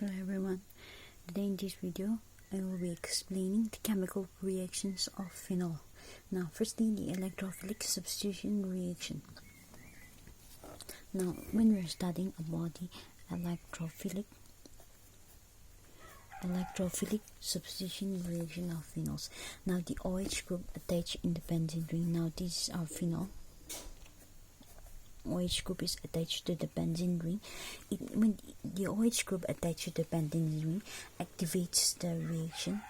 Hello everyone, today in this video I will be explaining the chemical reactions of phenol. Now firstly, the electrophilic substitution reaction. Now when we're studying about the electrophilic substitution reaction of phenols. Now the OH group attached in the benzene ring. Now this is our phenol. OH group is attached to the benzene ring. When the OH group attached to the benzene ring activates the reaction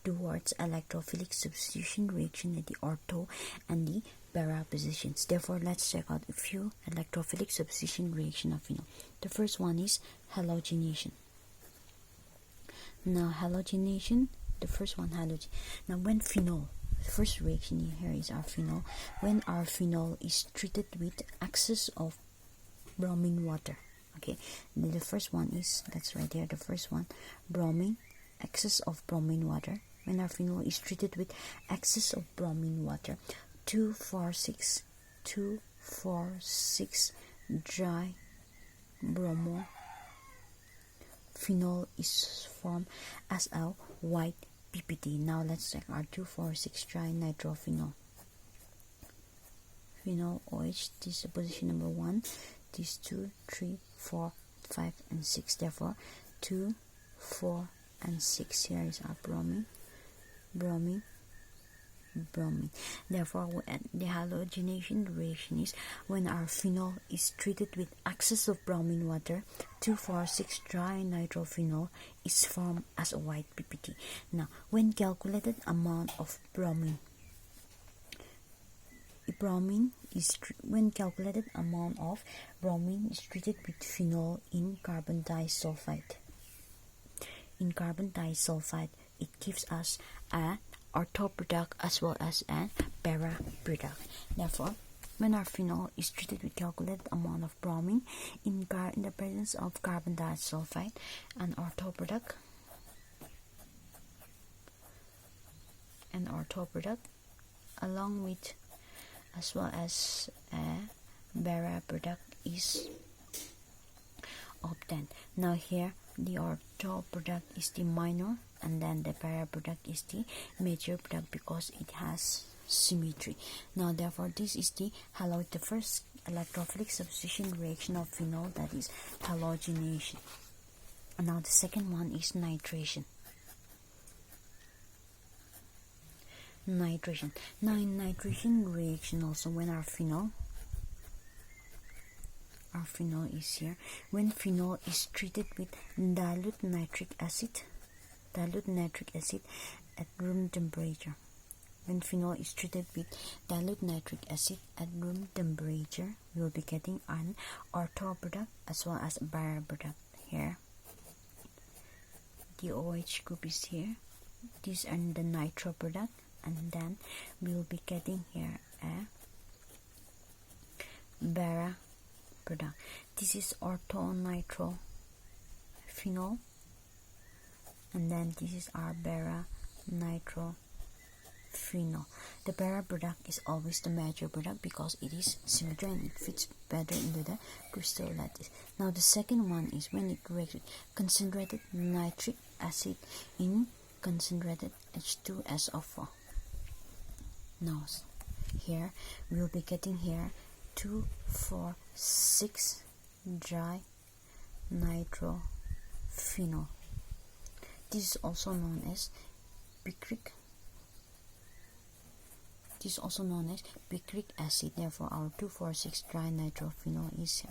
towards electrophilic substitution reaction at the ortho and the para positions. Therefore, let's check out a few electrophilic substitution reaction of phenol. The first one is halogenation. Now halogenation, the first one halogen. Now when phenol, first reaction here is our phenol. When our phenol is treated with excess of bromine water, okay, the first one is, that's right there, the first one, bromine, excess of bromine water. When our phenol is treated with excess of bromine water, 2,4,6 dry bromo phenol is formed as a white PPT. Now let's check our 2,4,6 dry nitrophenol. Phenol OH, this is position number 1, this 2, 3, 4, 5, and 6. Therefore 2, 4, and 6. Here is our bromine. Therefore the halogenation reaction is when our phenol is treated with excess of bromine water, 2,4,6 dry nitrophenol is formed as a white PPT. Now when calculated amount of bromine when calculated amount of bromine is treated with phenol in carbon disulfide. In carbon disulfide, it gives us a ortho product as well as a para product. Therefore, when our phenol is treated with calculated amount of bromine in the presence of carbon disulfide, an ortho product along with as well as a para product is obtained. Now here the ortho product is the minor and then the para product is the major product because it has symmetry. Now therefore this is the first electrophilic substitution reaction of phenol, that is halogenation. And now the second one is nitration. Now in nitration reaction also, when our phenol is here, when phenol is treated with dilute nitric acid at room temperature. When phenol is treated with dilute nitric acid at room temperature, we will be getting an ortho product as well as a para product. Here the OH group is here, this and the nitro product, and then we will be getting here a para product. This is ortho-nitrophenol, and then this is our para-nitrophenol. The para product is always the major product because it is symmetric and it fits better into the crystal lattice. Now the second one is when it reacts with concentrated nitric acid in concentrated H2SO4. Now here we will be getting here 2,4,6 dry nitrophenol. This is also known as picric. Acid. Therefore, our 2,4,6 dry nitrophenol is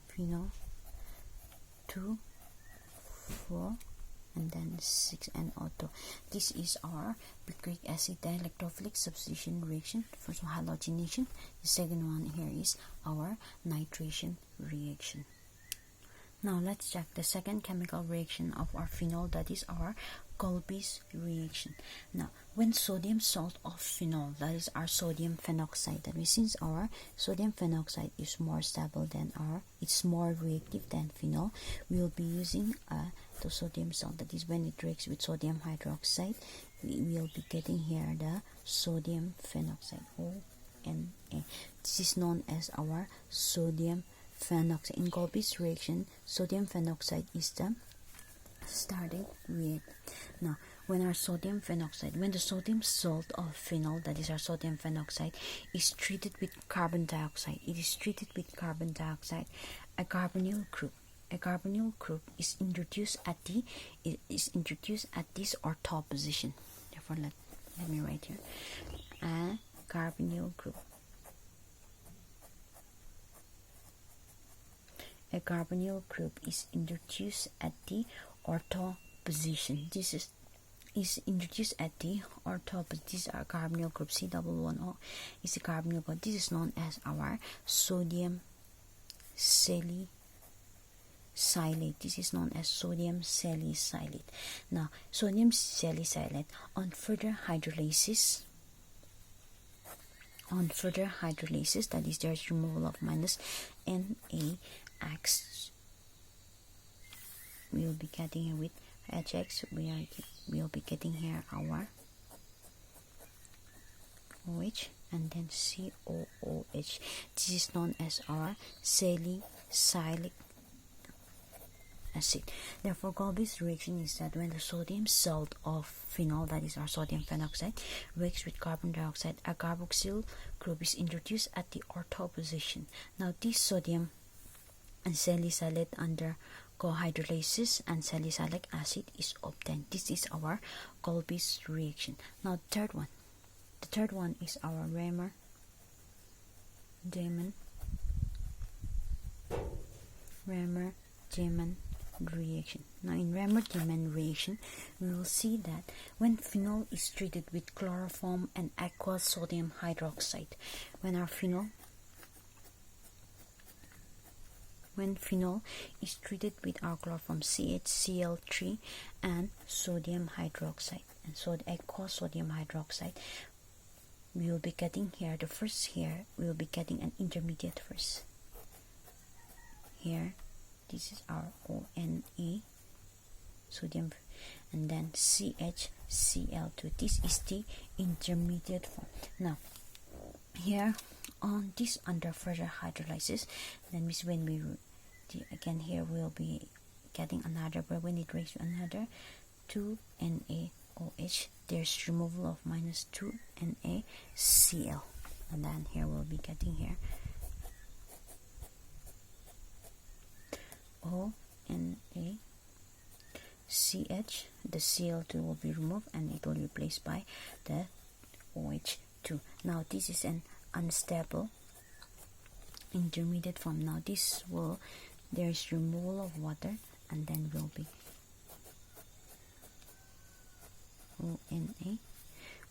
phenol 2, 4, and then 6 NO2. This is our picric acid electrophilic substitution reaction. The first one, halogenation. The second one here is our nitration reaction. Now let's check the second chemical reaction of our phenol, that is our Kolbe's reaction. Now when sodium salt of phenol, that is our sodium phenoxide, that means since our sodium phenoxide is more stable than it's more reactive than phenol, we will be using the sodium salt, that is when it reacts with sodium hydroxide, we will be getting here the sodium phenoxide, ONA. This is known as our sodium phenoxide. In Golby's reaction, sodium phenoxide is the starting react. Now, when the sodium salt of phenol, that is our sodium phenoxide, is treated with carbon dioxide, a carbonyl group is introduced at this ortho position. Therefore, let me write here, a carbonyl group. A carbonyl group is introduced at the ortho position. This is introduced at the ortho position. This is our carbonyl group. C11O is a carbonyl group. This is known as our sodium salicylate. This is known as sodium salicylate. Now, sodium salicylate on further hydrolysis, that is, there's removal of minus NaX. We will be getting here with HX. We will be getting here our OH and then COOH. This is known as our salicylic acid. Therefore, Golby's reaction is that when the sodium salt of phenol, that is our sodium phenoxide, reacts with carbon dioxide, a carboxyl group is introduced at the ortho position. Now, this sodium and salicylate undergo hydrolysis and salicylic acid is obtained. This is our Golby's reaction. Now, the third one is our Ramer-Diemen reaction. Now, in Ramer-Diemen reaction, we will see that when phenol is treated with chloroform and aqueous sodium hydroxide, when phenol is treated with our chloroform CHCl3 and sodium hydroxide and aqueous sodium hydroxide, we will be getting here, we will be getting an intermediate first. Here, this is our ONA, sodium, and then CHCl2. This is the intermediate form. Now, here on this under further hydrolysis, that means when we again here we'll be getting another, but when it reaches another 2NaOH, there's removal of minus 2NaCl, and then here we'll be getting here ONaCH. The Cl2 will be removed and it will be replaced by the OH2. Now, this is an unstable intermediate form. Now, there is removal of water, and then will be ONA,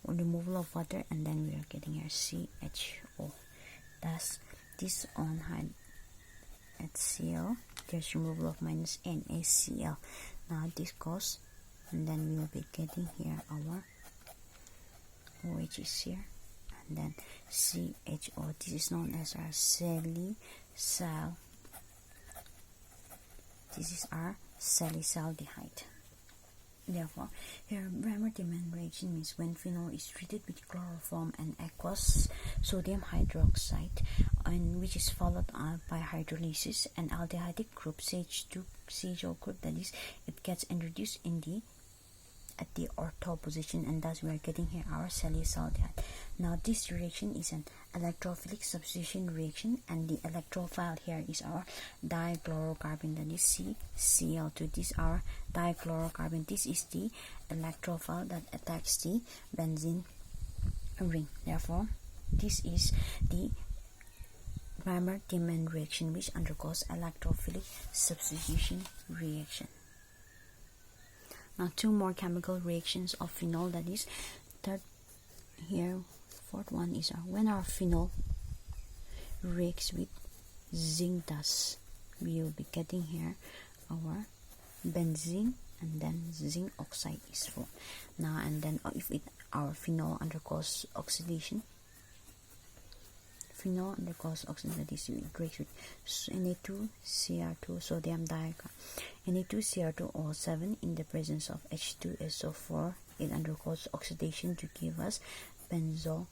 or removal of water, and then we are getting our CHO. Thus, this on HCl, there's removal of minus NaCl. Now this goes, and then we will be getting here our OH is here, and then CHO. This is known as our salicyl. This is our salicyldehyde. Therefore, here Ramer-Diemen reaction means when phenol is treated with chloroform and aqueous sodium hydroxide, and which is followed up by hydrolysis, and aldehydic group CH2CHO group, that is, it gets introduced at the ortho position, and thus we are getting here our salicyldehyde. Now, this reaction is an electrophilic substitution reaction, and the electrophile here is our dichlorocarbon, that is CCl2. This is our dichlorocarbon. This is the electrophile that attacks the benzene ring. Therefore, this is the Ramer-Diemen reaction, which undergoes electrophilic substitution reaction. Now, two more chemical reactions of phenol, that is, fourth one is when our phenol reacts with zinc dust, we will be getting here our benzene, and then zinc oxide is formed. Now, and then if our phenol undergoes oxidation, that is, it reacts with Na2Cr2 sodium dicarbonate, Na2Cr2O7 in the presence of H2SO4. It undergoes oxidation to give us benzoquinone.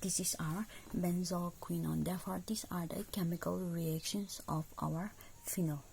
This is our benzoquinone. Therefore, these are the chemical reactions of our phenol.